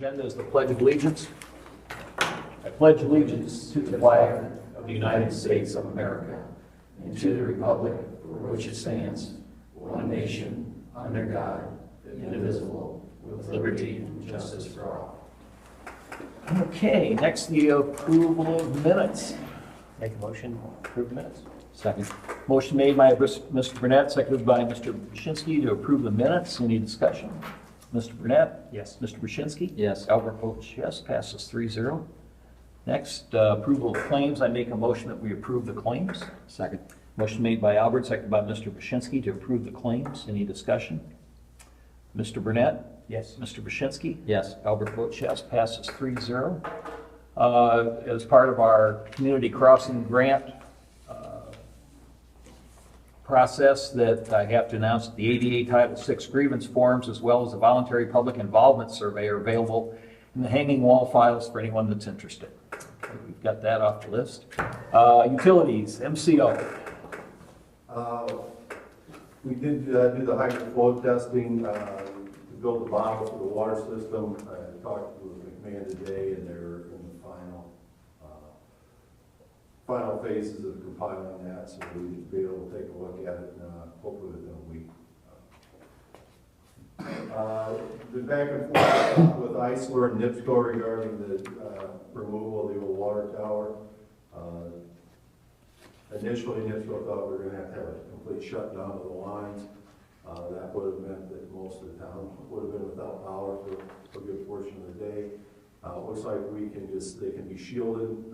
Agenda is the Pledge of Allegiance. I pledge allegiance to the flag of the United States of America and to the republic for which it stands, one nation, under God, indivisible, with liberty and justice for all. Okay, next the approval of minutes. Make a motion to approve minutes. Second. Motion made by Mr. Burnett, seconded by Mr. Brzezinski to approve the minutes. Any discussion? Mr. Burnett? Yes. Mr. Brzezinski? Yes. Albert votes yes, passes 3-0. Next, approval of claims. I make a motion that we approve the claims. Second. Motion made by Albert, seconded by Mr. Brzezinski to approve the claims. Any discussion? Mr. Burnett? Yes. Mr. Brzezinski? Yes. Albert votes yes, passes 3-0. As part of our community crossing grant process, that I have to announce that the ADA Title VI grievance forms as well as the voluntary public involvement survey are available in the hanging wall files for anyone that's interested. Okay, we've got that off the list. Utilities, MCO. We did do the hydro flow testing to build the model for the water system. I talked with McMahon today, and they're in the final phases of compiling that, so we should be able to take a look at it hopefully within a week. Been back and forth with Eisler and NIPSCO regarding the removal of the old water tower. Initially, NIPSCO thought we were going to have a complete shutdown of the lines. That would have meant that most of the town would have been without power for a good portion of the day. Looks like they can be shielded.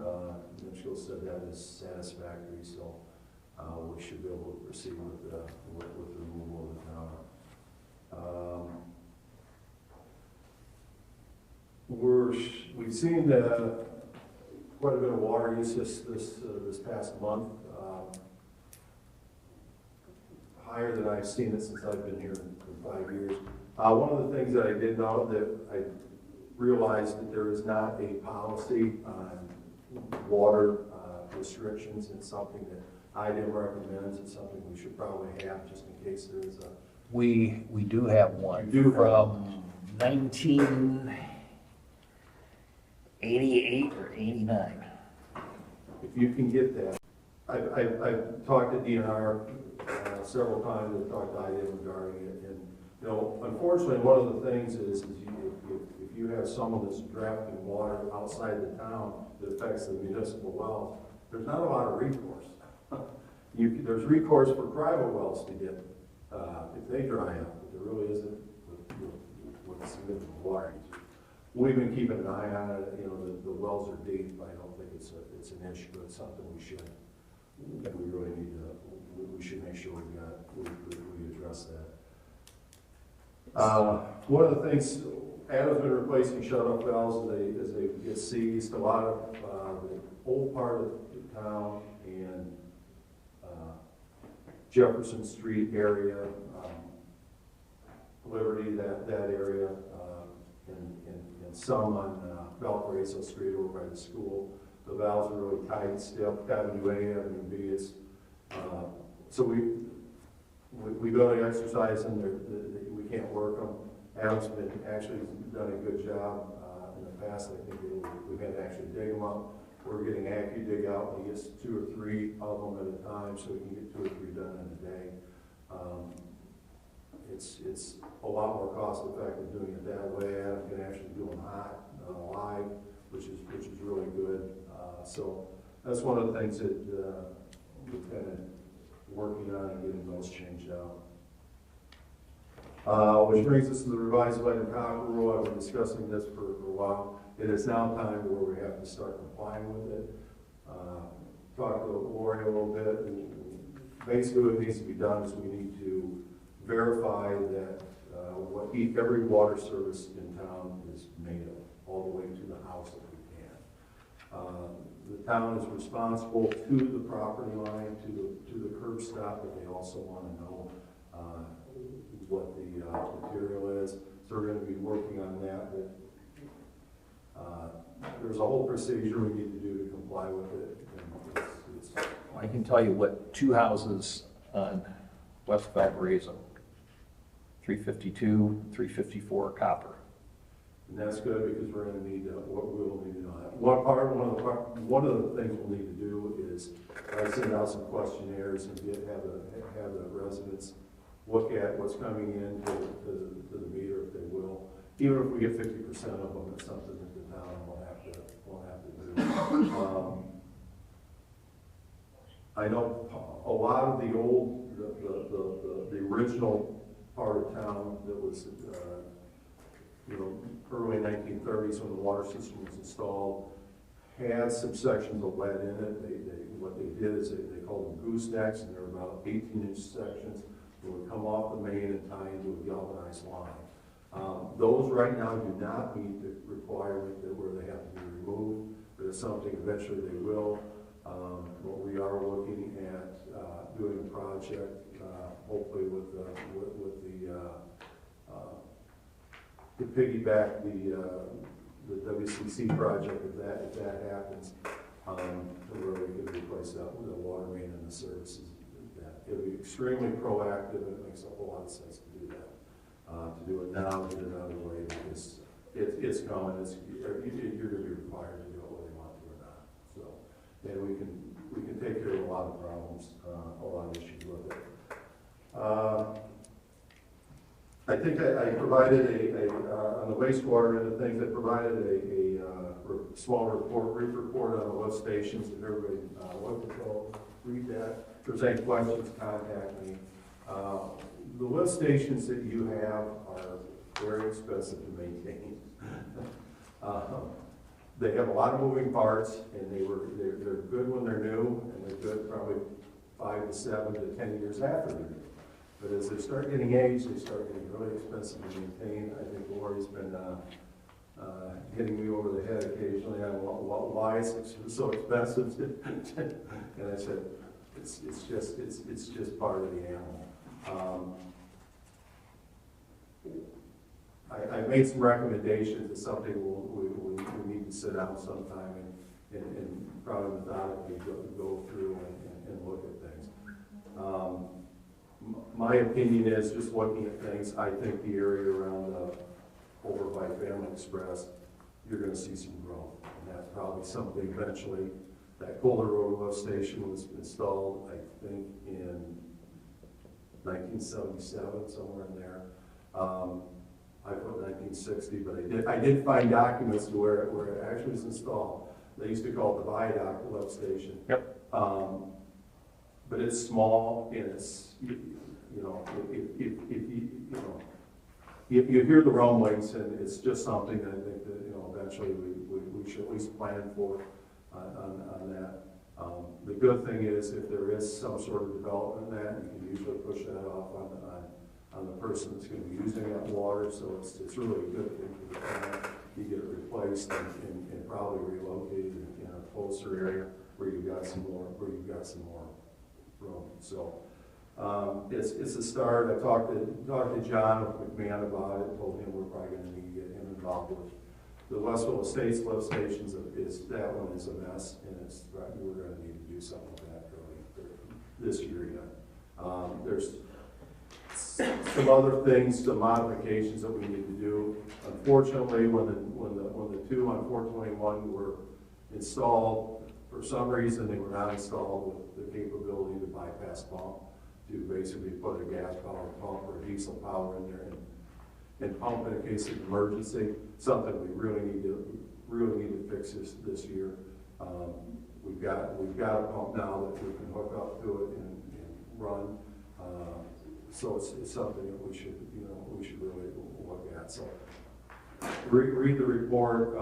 NIPSCO said that is satisfactory, so we should be able to proceed with the removal of the tower. We've seen quite a bit of water use this past month, higher than I've seen it since I've been here for 5 years. One of the things that I did know that I realized that there is not a policy on water restrictions. It's something that IDEM recommends. It's something we should probably have just in case there is a. We do have one. You do from 1988 or 89. If you can get that. I've talked to DNR several times. I've talked to IDEM regarding it, and unfortunately, one of the things is if you have someone that's drafting water outside the town that affects the municipal wells, there's not a lot of recourse. There's recourse for private wells to get if they dry up, but there really isn't with significant water usage. We've been keeping an eye on it. The wells are deep. I don't think it's an issue, but it's something we really need to. We should make sure we address that. One of the things, Adam's been replacing shut-off valves as they get seized. A lot of the old part of the town and Jefferson Street area, Liberty, that area, and some on Valparaiso Street over by the school. The valves are really tight still. Avenue A, Avenue B is. So we go to exercise and we can't work them. Adam's been actually done a good job in the past. I think we've had to actually dig them up. We're getting AccuDig out, and he gets 2 or 3 of them at a time, so we can get 2 or 3 done in a day. It's a lot more cost effective doing it that way. Adam can actually do them hot, live, which is really good. So that's one of the things that we're kind of working on and getting those changed out. Which brings us to the revised light and power rule. I've been discussing this for a while. It is now time where we have to start complying with it. Talked to Lori a little bit. Basically what needs to be done is we need to verify that every water service in town is made of, all the way to the house if we can. The town is responsible to the property line, to the curb stop, but they also want to know what the material is. So we're going to be working on that. There's a whole procedure we need to do to comply with it. I can tell you what 2 houses on West Valparaiso, 352, 354 copper. And that's good because we're gonna need, what we will need to know that. One of the things we'll need to do is, send out some questionnaires and have the residents look at what's coming in to the meter, if they will. Even if we get 50% of them, it's something that the town will have to do. I know a lot of the old, the original part of town that was, early 1930s when the water system was installed, had some sections of lead in it. What they did is they called them goosenecks, and they were about 18-inch sections that would come off the main and tie into a galvanized line. Those right now do not meet the requirement that where they have to be removed, but it's something eventually they will. But we are looking at doing a project, hopefully with to piggyback the WCC project, if that happens, to where we can replace that with the water main and the services. It'll be extremely proactive, and it makes a whole lot of sense to do that. To do it now, get it out of the way, because it's coming. You're going to be required to do it whether you want to or not. So, and we can take care of a lot of problems, a lot of issues with it. I think I provided on the wastewater end of things, I provided a small brief report on the lift stations, and everybody look at those, read that. If there's any questions, contact me. The lift stations that you have are very expensive to maintain. They have a lot of moving parts, and they're good when they're new, and they're good probably 5 to 7 to 10 years after they're new. But as they start getting aged, they start getting really expensive to maintain. I think Lori's been hitting me over the head occasionally on why it's so expensive. And I said, it's just part of the animal. I made some recommendations. It's something we need to sit down sometime and probably methodically go through and look at things. My opinion is, just looking at things, I think the area around over by Family Express, you're going to see some growth. And that's probably something eventually. That Kohler Road lift station was installed, I think, in 1977, somewhere in there. I put 1960, but I did find documents to where it actually was installed. They used to call it the viaduct lift station. Yep. But it's small, and it's, if you hear the rumblings, and it's just something that I think that, eventually we should at least plan for on that. The good thing is, if there is some sort of development in that, you can usually push that off on the person that's going to be using that water, so it's really a good thing for the town. You get it replaced and probably relocated in a closer area where you've got some more room. So it's a start. I talked to John McMahon about it. Told him we're probably going to need to get him involved with the Westville Estates lift stations. That one is a mess, and we're going to need to do something with that early this year yet. There's some other things, some modifications that we need to do. Unfortunately, when the two on 421 were installed, for some reason they were not installed with the capability to bypass pump, to basically put a gas powered pump or a diesel power in there and pump in a case of emergency. Something we really need to fix this year. We've got a pump now that we can hook up to it and run. So it's something that we should really look at. So read the report.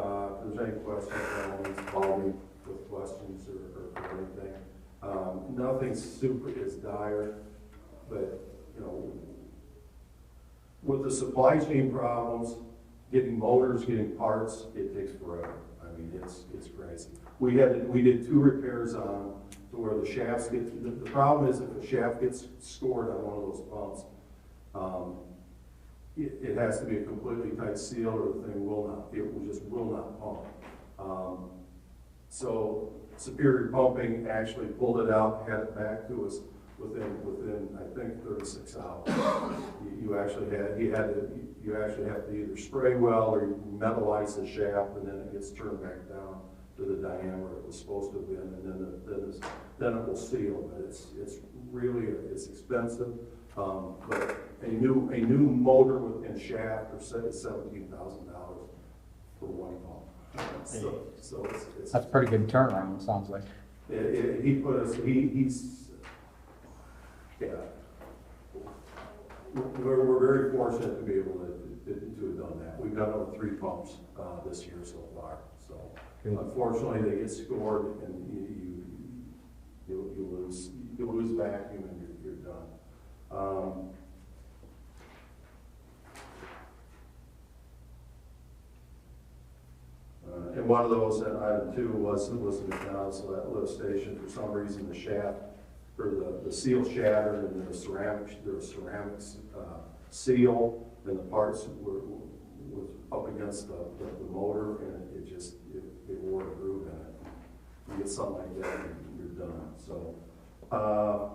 If there's any questions, call me with questions or anything. Nothing super is dire, but with the supply chain problems, getting motors, getting parts, it takes forever. I mean, it's crazy. We did 2 repairs on to where the shafts get. The problem is if a shaft gets scored on one of those pumps, it has to be a completely tight seal, or the thing will not pump. So Superior Pumping actually pulled it out, had it back to us within I think 36 hours. you actually have to either spray well or you metalize the shaft, and then it gets turned back down to the diameter it was supposed to have been, and then it will seal. But it's really expensive. But a new motor and shaft are $17,000 for one pump. So it's That's a pretty good turnaround, it sounds like. he put us, yeah. We're very fortunate to be able to have done that. We've done over 3 pumps this year so far. So unfortunately, they get scored and you lose vacuum and you're done. And one of those, item 2, was the McDonald's lift station. For some reason, the shaft, or the seal shattered, and there was ceramics seal, and the parts was up against the motor, and it wore a groove in it. You get something like that, and you're done. So, I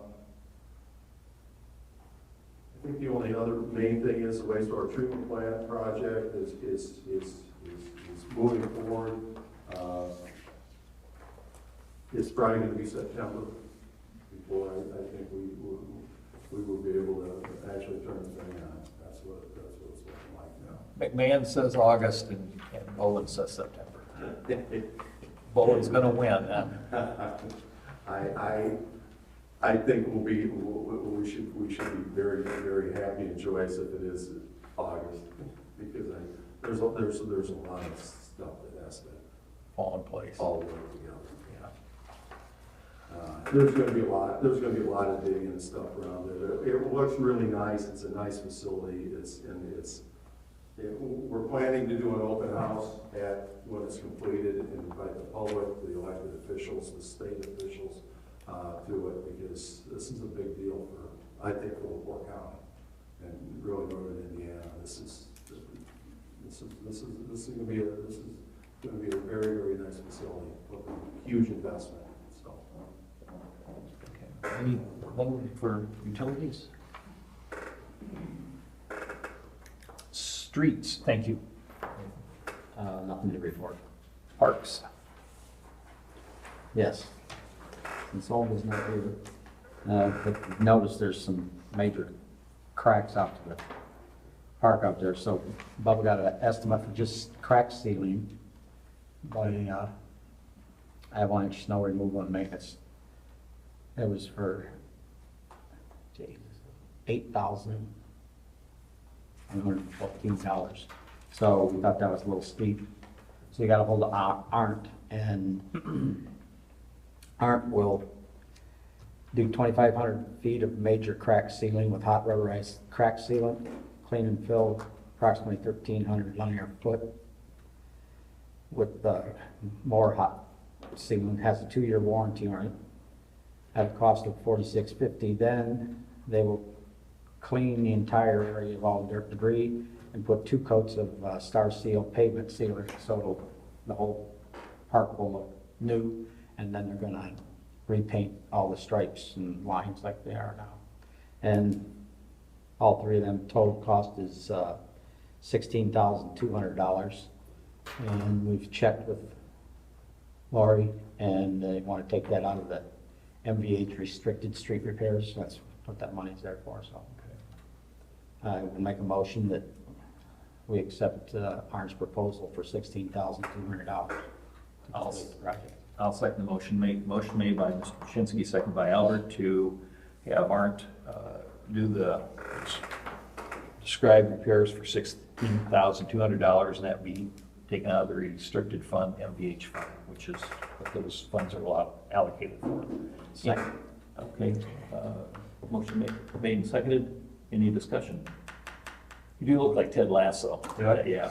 think the only other main thing is the wastewater treatment plant project is moving forward. It's probably going to be September before I think we will be able to actually turn the thing on. That's what it's looking like now. McMahon says August and Bolin says September. Bolin's going to win, huh? I think we should be very, very happy and joyous if it is August, because there's a lot of stuff that has to Fall in place. all work together. There's going to be a lot of digging and stuff around there. It looks really nice. It's a nice facility. We're planning to do an open house when it's completed and invite the public, the elected officials, the state officials to it, because this is a big deal I think for LaPorte County and really northern Indiana. This is going to be a very, very nice facility with a huge investment. So. Okay. Anything for utilities? Streets, thank you. Nothing to report. Parks. Yes. Since all is not here, but notice there's some major cracks out to the park out there. So Bubba got an estimate for just crack sealing by avalanche snow removal and maintenance. It was for $8,114. So we thought that was a little steep. So you got a hold of Arndt, and Arndt will do 2,500 feet of major crack sealing with hot rubberized crack sealant, clean and fill approximately 1,300 linear foot with more hot sealant. Has a 2-year warranty on it at a cost of $46.50. Then they will clean the entire area of all dirt debris and put 2 coats of Star Seal pavement sealer, so the whole park will look new. And then they're going to repaint all the stripes and lines like they are now. And all 3 of them, total cost is $16,200. And we've checked with Lori, and they want to take that out of the MVH restricted street repairs. That's what that money's there for. So I will make a motion that we accept Arndt's proposal for $16,200. I'll second the motion. Motion made by Mr. Krasinski, second by Albert, to have Arndt do the described repairs for $16,200, and that be taken out of the restricted fund, MVH fund, which is what those funds are allocated for. Second. Okay. Motion made and seconded. Any discussion? You do look like Ted Lasso. Yeah.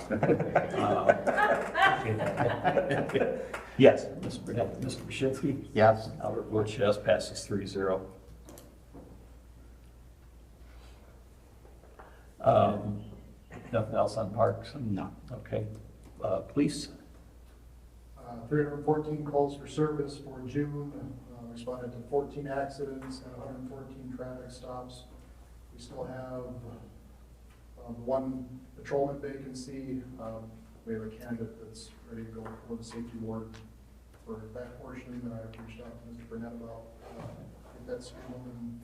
Yes, Mr. Krasinski? Yes. Albert Bush, yes, passes 3-0. Nothing else on parks? No. Okay. Police? 314 calls for service for June, responded to 14 accidents and 114 traffic stops. We still have one patrolman vacancy. We have a candidate that's ready to go for the safety board for that portion, and I've reached out to Mr. Burnett about, if that's scheduled, and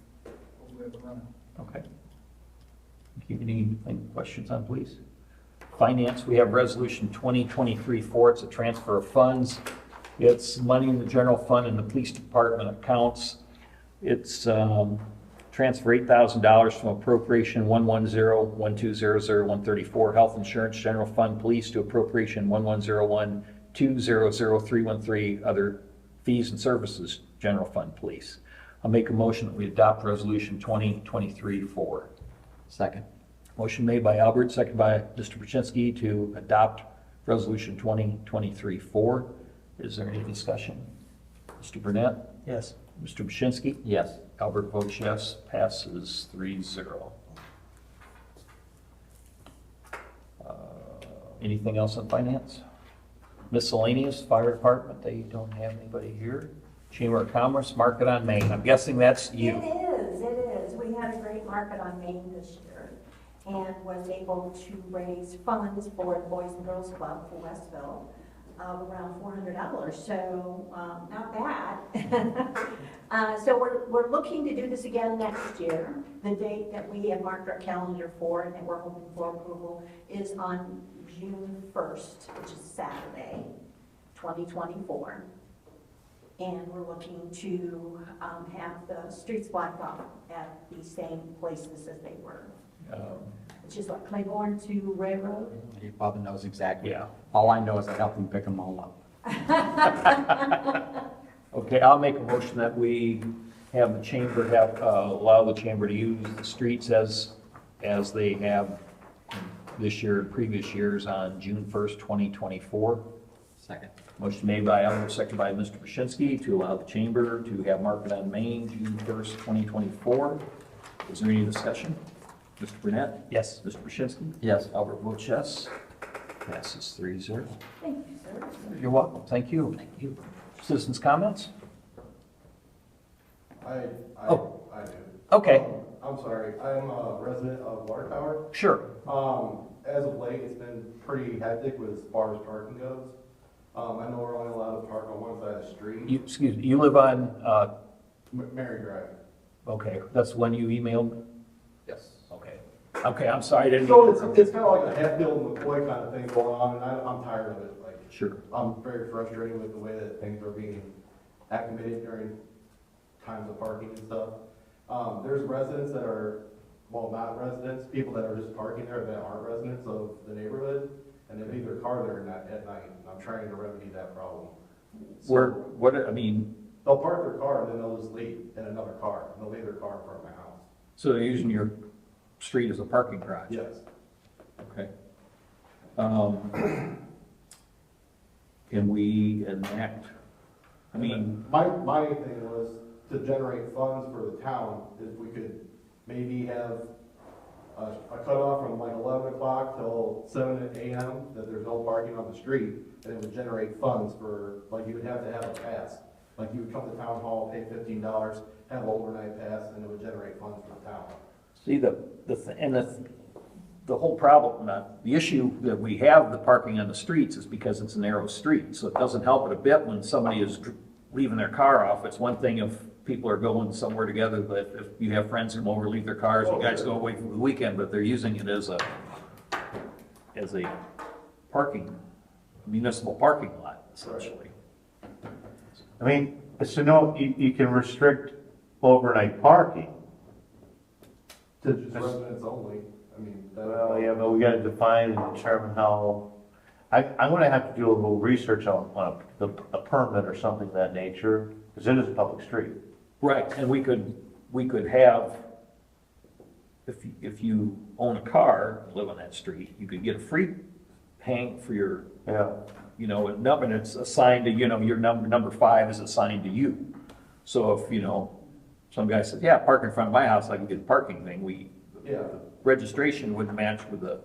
hopefully have it running. Okay. Any questions on please? Finance, we have resolution 2023-4. It's a transfer of funds. It's money in the general fund and the police department accounts. It's transfer $8,000 from appropriation 110-1200-134 health insurance general fund police to appropriation 1101-200-313 other fees and services general fund police. I'll make a motion that we adopt resolution 2023-4. Second. Motion made by Albert, second by Mr. Brzezinski to adopt resolution 2023-4. Is there any discussion? Mr. Burnett? Yes. Mr. Brzezinski? Yes. Albert votes yes, passes 3-0. Anything else on finance? Miscellaneous, fire department, they don't have anybody here. Chamber of Commerce, Market on Main, I'm guessing that's you. It is. We had a great market on Main this year and was able to raise funds for the Boys and Girls Club for Westville of around $400, so not bad. So we're looking to do this again next year. The date that we have marked our calendar for and that we're hoping for approval is on June 1st, which is Saturday, 2024. And we're looking to have the streets blocked off at the same places as they were. Which is like Claiborne to Railroad. Bob knows exactly. Yeah. All I know is I helped him pick them all up. Okay, I'll make a motion that we have the chamber allow the chamber to use the streets as they have this year and previous years on June 1st, 2024. Second. Motion made by Albert, seconded by Mr. Brzezinski to allow the chamber to have Market on Main June 1st, 2024. Is there any discussion? Mr. Burnett? Yes. Mr. Brzezinski? Yes. Albert votes yes. Passes 3-0. Thank you, sir. You're welcome. Thank you. Thank you. Citizens' comments? I Oh. do. Okay, I'm sorry, I'm a resident of Water Tower. sure. As of late, it's been pretty hectic as far as parking goes. I know we're only allowed to park on one side of the street. Excuse me, you live on, Mary Drive. okay, that's when you emailed? Yes. Okay. Okay, I'm sorry, I didn't. So it's kind of like a Hatfield McCoy kind of thing going on, and I'm tired of it. Like, Sure. I'm very frustrated with the way that things are being acclimated during times of parking and stuff. There's residents that are, well, not residents, people that are just parking there that aren't residents of the neighborhood, and they leave their car there at night, and I'm trying to remedy that problem. So I mean, they'll park their car and then they'll just leave in another car, and they'll leave their car in front of my house. so they're using your street as a parking garage? Yes. Okay. Can we enact, I mean, My thing was to generate funds for the town, if we could maybe have a cutoff from like 11 o'clock till 7 a.m., that there's no parking on the street, and it would generate funds for, like, you would have to have a pass. Like, you would come to town hall, pay $15, have an overnight pass, and it would generate funds for the town. see, the whole problem, the issue that we have the parking on the streets is because it's a narrow street, so it doesn't help it a bit when somebody is leaving their car off. It's one thing if people are going somewhere together, but if you have friends who come over, leave their cars, you guys go away for the weekend, but they're using it as a municipal parking lot, essentially. I mean, so no, you can restrict overnight parking. To just residents only, I mean, Well, yeah, but we gotta define and determine how, I'm gonna have to do a little research on a permit or something of that nature, because it is a public street. Right, and we could have, if you own a car, live on that street, you could get a free hang for your, Yeah. number, and it's assigned to, your number 5 is assigned to you. So if, some guy said, yeah, park in front of my house, I can get a parking thing, yeah. the registration would match with the,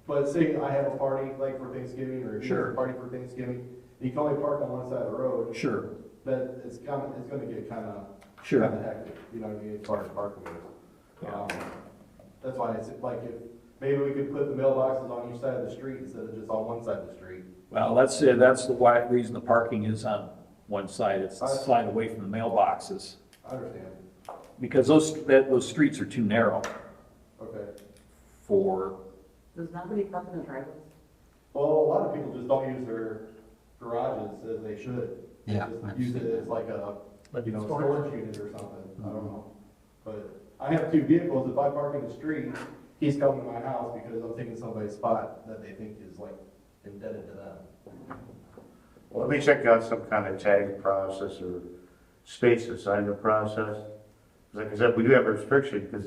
But say I have a party, like for Thanksgiving, or you Sure. have a party for Thanksgiving, you can only park on one side of the road, sure, but it's gonna get kind of sure. hectic, you know what I mean, as far as parking goes. Yeah. That's why it's like, if maybe we could put the mailboxes on each side of the street instead of just on one side of the street. Well, that's the reason the parking is on one side, it's the side away from the mailboxes. I understand. Because those streets are too narrow Okay. for, Does nobody park in the driveways? Well, a lot of people just don't use their garages as they should. They Yeah, just I've use seen it as like a, Like storage unit or something, I don't know. But I have two vehicles, if I park in the street, he's coming to my house because I'm taking somebody's spot that they think is like indebted to them. Let me check out some kind of tag process or space assignment process. Like I said, we do have a restriction because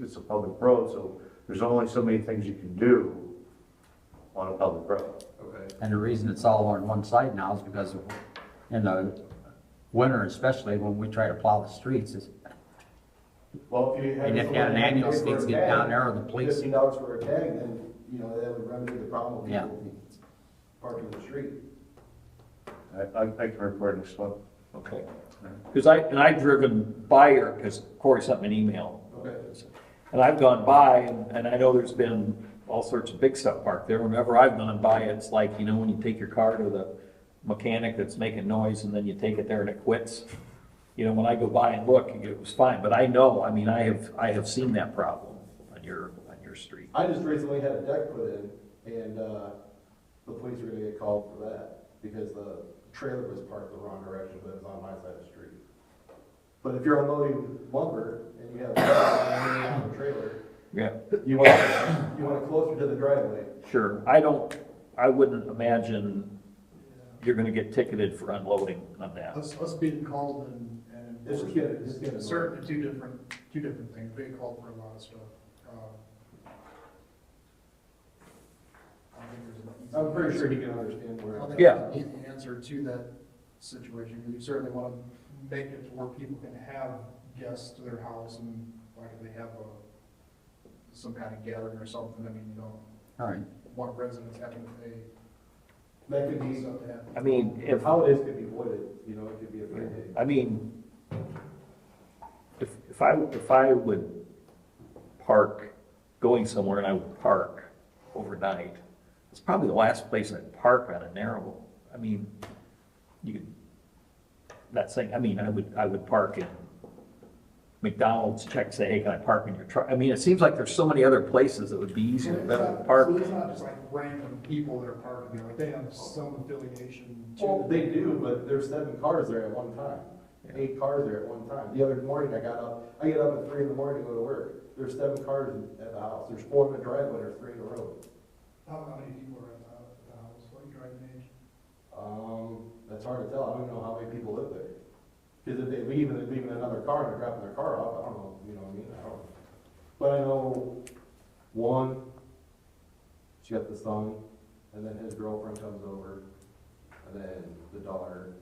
it's a public road, so there's only so many things you can do on a public road. Okay. And the reason it's all on one side now is because in the winter, especially when we try to plow the streets, is, Well, if you had. and if you had an ambulance needs to get down there or the police. $15 for a tag, then, that would remedy the problem of Yeah. people parking in the street. I can report next one. okay. Because I've driven by her, because Corey sent me an email. Okay. And I've gone by, and I know there's been all sorts of big stuff parked there. Whenever I've gone by, it's like, when you take your car to the mechanic that's making noise, and then you take it there and it quits. When I go by and look, it was fine, but I know, I have seen that problem on your street. I just recently had a deck put in, and, the police were gonna get called for that, because the trailer was parked the wrong direction, but it was on my side of the street. But if you're unloading lumber, and you have a on the trailer, Yeah, you want it closer to the driveway. sure. I wouldn't imagine you're gonna get ticketed for unloading on that. Us being called and It's just getting certainly two different things, being called for a lot of stuff. I don't think there's an easy I'm pretty answer. sure he can understand I where. don't think Yeah. there's an easy answer to that situation, because you certainly want to make it to where people can have guests to their house, and like if they have some kind of gathering or something, I mean, you don't All right. want residents having to pay That could be, something to have. I mean, if, holidays could be avoided, it could be a free day. I mean, if I would park, going somewhere and I would park overnight, it's probably the last place I'd park on a narrow. I mean, you could, that thing, I would park in McDonald's, check, say, hey, can I park in your truck? I mean, it seems like there's so many other places that would be easier, better to park. So it's not just like random people that are parking there, like they have some affiliation to. Well, they do, but there's 7 cars there at one time, 8 cars there at one time. The other morning, I get up at 3 in the morning to go to work. There's 7 cars at the house. There's 4 in the driveway, there's 3 in the road. How many people are at the house, what driving age? That's hard to tell. I don't know how many people live there. Because if they leave and they're leaving another car and they're dropping their car off, I don't know, what I mean? I don't know. But I know one, she got the son, and then his girlfriend comes over, and then the daughter,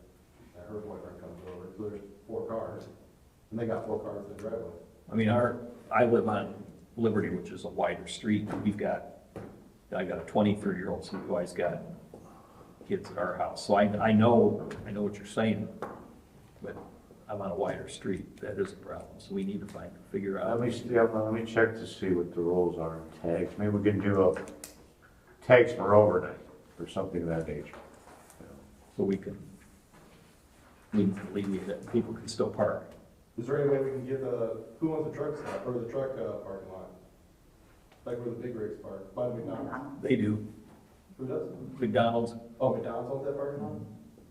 and her boyfriend comes over. So there's 4 cars, and they got 4 cars in the driveway. I mean, I live on Liberty, which is a wider street. I got a 23-year-old who always got kids at our house. So I know what you're saying, but I'm on a wider street. That is a problem. So we need to figure out. Let me check to see what the rules are on tags. Maybe we can do tags for overnight or something of that nature. So we can alleviate it. People can still park. Is there any way we can get who owns the truck stop, or the truck parking lot? Like where the big rigs park, by the McDonald's? They do. Who does? McDonald's, Oh, McDonald's owns that parking lot?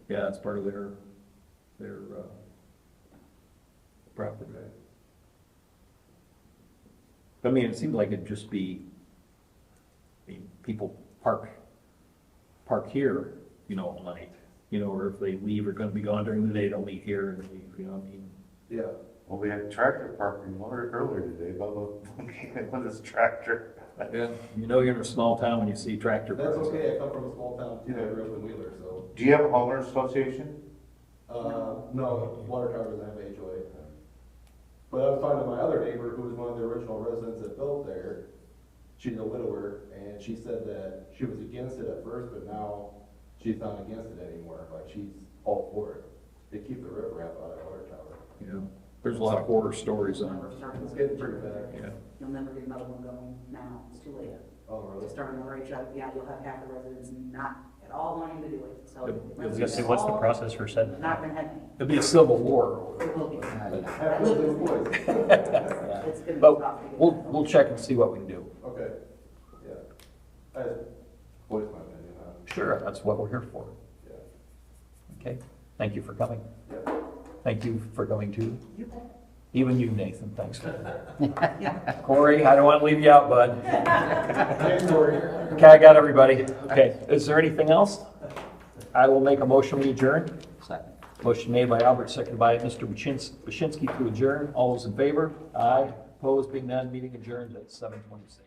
yeah, it's part of their property. Okay. I mean, it seems like it'd just be, people park here, all night, or if they leave or gonna be gone during the day, they'll meet here and leave, what I mean? Yeah. Well, we had tractor parking earlier today, Bubba, with his tractor. Yeah, you're in a small town when you see tractor That's parks. okay, I come from a small town too, I grew up in Wheeler, so. Do you have a homeowners association? No, Water Tower doesn't have HOA. But I was talking to my other neighbor, who was one of the original residents that built there. She's a widower, and she said that she was against it at first, but now she's not against it anymore, like she's all for it. They keep the riffraff out of Water Tower. Yeah. There's a lot of horror stories on We're starting, It's getting pretty bad. it. Yeah. you'll never get another one going now, it's too late. Oh, really? Starting to reach out, yeah, you'll have half the residents not at all wanting to do it, so. I was gonna say, what's the process for setting? Not gonna have any. It'll be a civil war. It will be. Have those employees. It's gonna be But tough to get we'll, that. we'll check and see what we can do. Okay, yeah. I just voiced my opinion on it. Sure, that's what we're here for. Yeah. Okay, thank you for coming. Yeah. Thank you for coming too. You bet. Even you, Nathan, thanks. Corey, I don't want to leave you out, bud. Thanks, Cory. Okay, I got everybody. Okay, is there anything else? I will make a motion, we adjourn. Second. Motion made by Albert, seconded by Mr. Bashinsky to adjourn. All those in favor? Aye. Opposed, being none, meeting adjourned at 7:26.